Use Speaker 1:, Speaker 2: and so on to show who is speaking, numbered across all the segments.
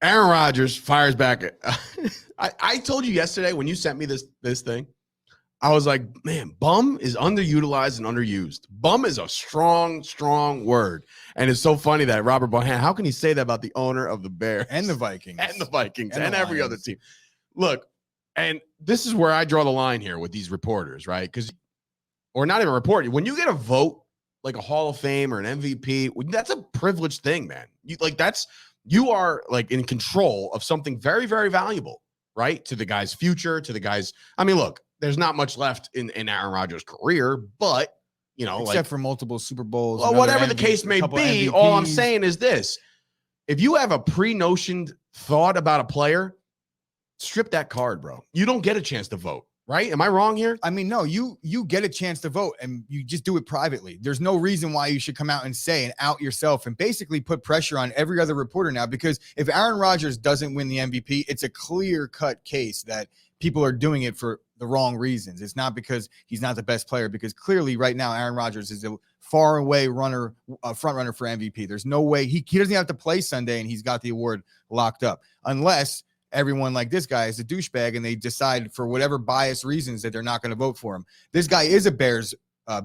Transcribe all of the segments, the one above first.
Speaker 1: Aaron Rodgers fires back. I told you yesterday when you sent me this thing, I was like, man, bum is underutilized and underused. Bum is a strong, strong word. And it's so funny that Robert Bohan, how can he say that about the owner of the Bears?
Speaker 2: And the Vikings.
Speaker 1: And every other team. Look, and this is where I draw the line here with these reporters, right? Or not even reporting. When you get a vote, like a Hall of Fame or an MVP, that's a privileged thing, man. You are like in control of something very, very valuable, right? To the guy's future, to the guy's, I mean, look, there's not much left in Aaron Rodgers' career, but
Speaker 2: except for multiple Super Bowls.
Speaker 1: Well, whatever the case may be, all I'm saying is this. If you have a pre-notioned thought about a player, strip that card, bro. You don't get a chance to vote, right? Am I wrong here?
Speaker 2: I mean, no, you get a chance to vote and you just do it privately. There's no reason why you should come out and say and out yourself and basically put pressure on every other reporter now, because if Aaron Rodgers doesn't win the MVP, it's a clear-cut case that people are doing it for the wrong reasons. It's not because he's not the best player, because clearly right now Aaron Rodgers is a far away front runner for MVP. There's no way he doesn't have to play Sunday and he's got the award locked up, unless everyone like this guy is a douchebag and they decide for whatever biased reasons that they're not going to vote for him. This guy is a Bears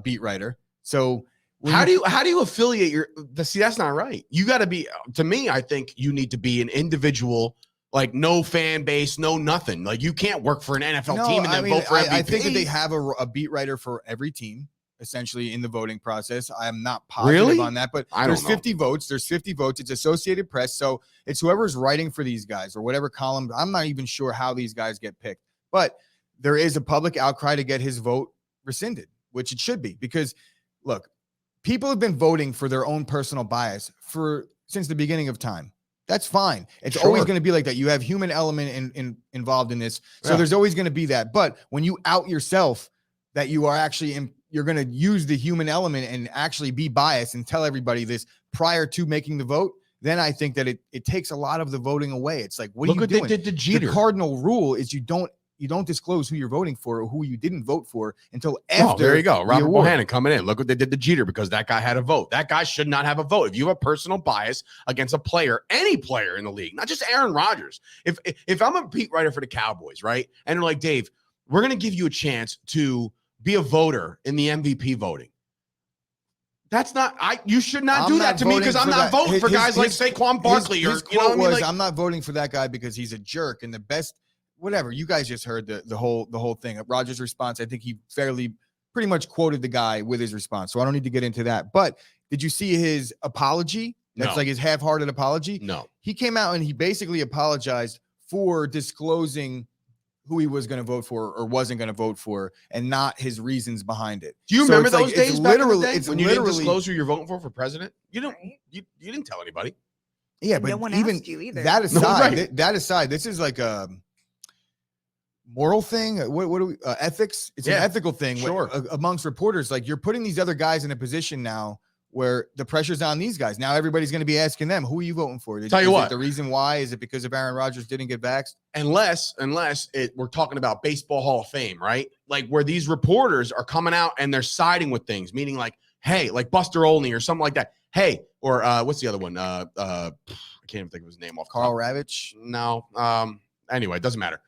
Speaker 2: beat writer. So
Speaker 1: how do you affiliate see, that's not right. You got to be, to me, I think you need to be an individual. Like no fan base, no nothing. Like you can't work for an NFL team and then vote for MVP.
Speaker 2: I think that they have a beat writer for every team, essentially, in the voting process. I am not positive on that, but there's 50 votes. There's 50 votes. It's Associated Press, so it's whoever's writing for these guys or whatever column. I'm not even sure how these guys get picked, but there is a public outcry to get his vote rescinded, which it should be, because look, people have been voting for their own personal bias since the beginning of time. That's fine. It's always going to be like that. You have human element involved in this. So there's always going to be that. But when you out yourself that you are actually you're going to use the human element and actually be biased and tell everybody this prior to making the vote, then I think that it takes a lot of the voting away. It's like, what are you doing? They did to Jeter. The cardinal rule is you don't disclose who you're voting for or who you didn't vote for until after. Oh,
Speaker 1: there you go. Robert Bohannon coming in. Look what they did to Jeter, because that guy had a vote. That guy should not have a vote. If you have a personal bias against a player, any player in the league, not just Aaron Rodgers. If I'm a beat writer for the Cowboys, right? And they're like, Dave, we're going to give you a chance to be a voter in the MVP voting. That's not, you should not do that to me, because I'm not voting for guys like Saquon Barkley.
Speaker 2: His quote was, I'm not voting for that guy because he's a jerk and the best. Whatever, you guys just heard the whole thing. Rodgers' response, I think he pretty much quoted the guy with his response, so I don't need to get into that. But did you see his apology? That's like his half-hearted apology.
Speaker 1: No,
Speaker 2: he came out and he basically apologized for disclosing who he was going to vote for or wasn't going to vote for, and not his reasons behind it.
Speaker 1: Do you remember those days back in the day when you didn't disclose who you're voting for president? You didn't. You didn't tell anybody.
Speaker 2: Yeah, but
Speaker 3: no one
Speaker 2: even
Speaker 3: asked you either.
Speaker 2: that aside, that aside, this is like a moral thing. What do we ethics? It's an ethical thing amongst reporters. Like, you're putting these other guys in a position now where the pressure's on these guys. Now everybody's going to be asking them, who are you voting for?
Speaker 1: Tell you what,
Speaker 2: the reason why is it because of Aaron Rodgers didn't get vaxxed?
Speaker 1: Unless we're talking about Baseball Hall of Fame, right? Like where these reporters are coming out and they're siding with things, meaning like, hey, like Buster Olney or something like that. Hey, or what's the other one? I can't even think of his name off.
Speaker 2: Carl Ravitch?
Speaker 1: No. Anyway, it doesn't matter.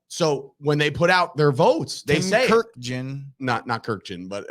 Speaker 1: So when they put out their votes, they say
Speaker 2: Kirkjian,
Speaker 1: not Kirkjian, but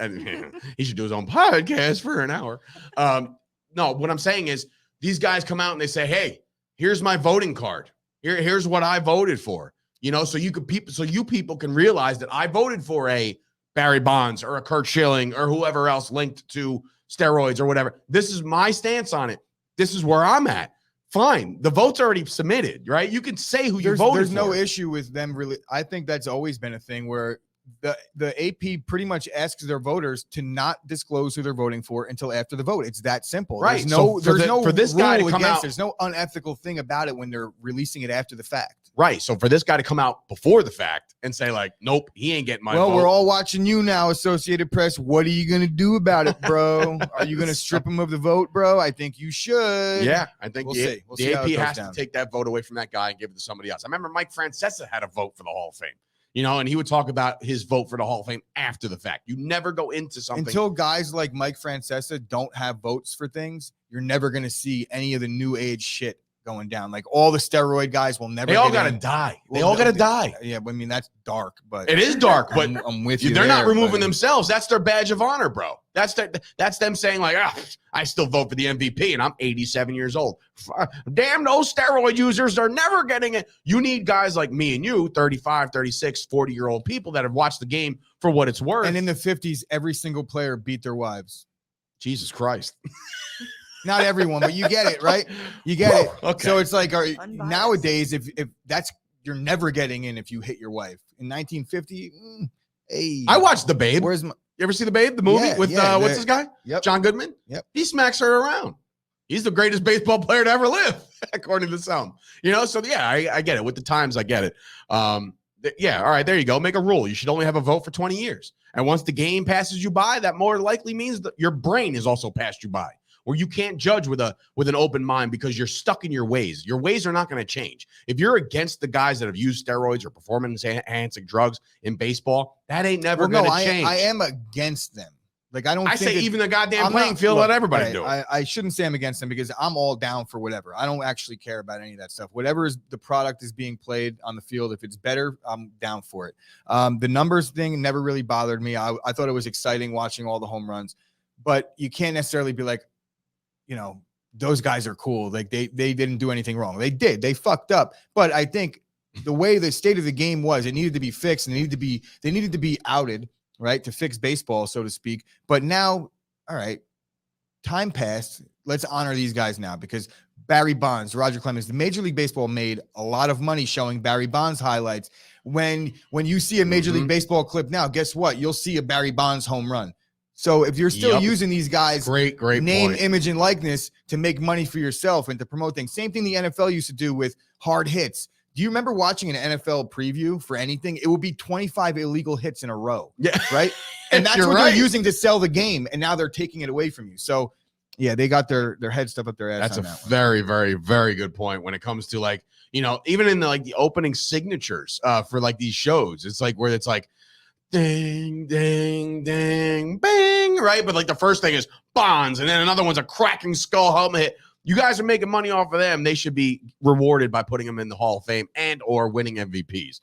Speaker 1: he should do his own podcast for an hour. No, what I'm saying is these guys come out and they say, hey, here's my voting card. Here's what I voted for. So you people can realize that I voted for a Barry Bonds or a Kurt Schilling or whoever else linked to steroids or whatever. This is my stance on it. This is where I'm at. Fine. The vote's already submitted, right? You can say who you voted for.
Speaker 2: There's no issue with them really. I think that's always been a thing where the AP pretty much asks their voters to not disclose who they're voting for until after the vote. It's that simple.
Speaker 1: Right.
Speaker 2: There's no for this guy to come out. There's no unethical thing about it when they're releasing it after the fact.
Speaker 1: Right. So for this guy to come out before the fact and say like, nope, he ain't getting my vote.
Speaker 2: Well, we're all watching you now, Associated Press. What are you going to do about it, bro? Are you going to strip him of the vote, bro? I think you should.
Speaker 1: Yeah, I think the AP has
Speaker 2: to
Speaker 1: take that vote away from that guy and give it to somebody else. I remember Mike Francesa had a vote for the Hall of Fame. And he would talk about his vote for the Hall of Fame after the fact. You never go into something.
Speaker 2: Until guys like Mike Francesa don't have votes for things, you're never going to see any of the new age shit going down. Like all the steroid guys will never.
Speaker 1: They all got to die. They all got to die.
Speaker 2: Yeah, I mean that's dark, but
Speaker 1: it is dark. But
Speaker 2: I'm with you.
Speaker 1: They're not removing themselves. That's their badge of honor, bro. That's them saying like, I still vote for the MVP, and I'm 87 years old. Damn, those steroid users are never getting it. You need guys like me and you, 35, 36, 40-year-old people that have watched the game for what it's worth.
Speaker 2: And in the 50s, every single player beat their wives.
Speaker 1: Jesus Christ.
Speaker 2: Not everyone, but you get it, right? You get it.
Speaker 1: Okay.
Speaker 2: So it's like nowadays, if that's you're never getting in if you hit your wife. In 1950, hey.
Speaker 1: I watched The Babe.
Speaker 2: Where's my
Speaker 1: You ever see The Babe, the movie with what's this guy?
Speaker 2: Yep.
Speaker 1: John Goodman?
Speaker 2: Yep.
Speaker 1: He smacks her around. He's the greatest baseball player to ever live, according to some. So yeah, I get it. With the times, I get it. Yeah, all right, there you go. Make a rule. You should only have a vote for 20 years. And once the game passes you by, that more likely means that your brain is also passed you by. Or you can't judge with an open mind because you're stuck in your ways. Your ways are not going to change. If you're against the guys that have used steroids or performance-enhancing drugs in baseball, that ain't never going to change.
Speaker 2: I am against them. Like I
Speaker 1: say even the goddamn playing field, let everybody do it.
Speaker 2: I shouldn't say I'm against them because I'm all down for whatever. I don't actually care about any of that stuff. Whatever is the product is being played on the field, if it's better, I'm down for it. The numbers thing never really bothered me. I thought it was exciting watching all the home runs, but you can't necessarily be like, those guys are cool. Like they didn't do anything wrong. They did. They fucked up. But I think the way the state of the game was, it needed to be fixed and they needed to be outed, right? To fix baseball, so to speak. But now, all right, time passed. Let's honor these guys now because Barry Bonds, Roger Clemens, the Major League Baseball made a lot of money showing Barry Bonds highlights. When you see a Major League Baseball clip now, guess what? You'll see a Barry Bonds home run. So if you're still using these guys,
Speaker 1: great
Speaker 2: name,
Speaker 1: point.
Speaker 2: Image, and likeness to make money for yourself and to promote things. Same thing the NFL used to do with hard hits. Do you remember watching an NFL preview for anything? It would be 25 illegal hits in a row. Yeah. Right. And that's what they're using to sell the game. And now they're taking it away from you. So yeah, they got their head stuff up their ass.
Speaker 1: That's a very, very, very good point when it comes to like, even in the opening signatures for like these shows, it's like where it's like, ding, ding, ding, bang, right? But like the first thing is Bonds, and then another one's a cracking skull helmet hit. You guys are making money off of them. They should be rewarded by putting them in the Hall of Fame and or winning MVPs.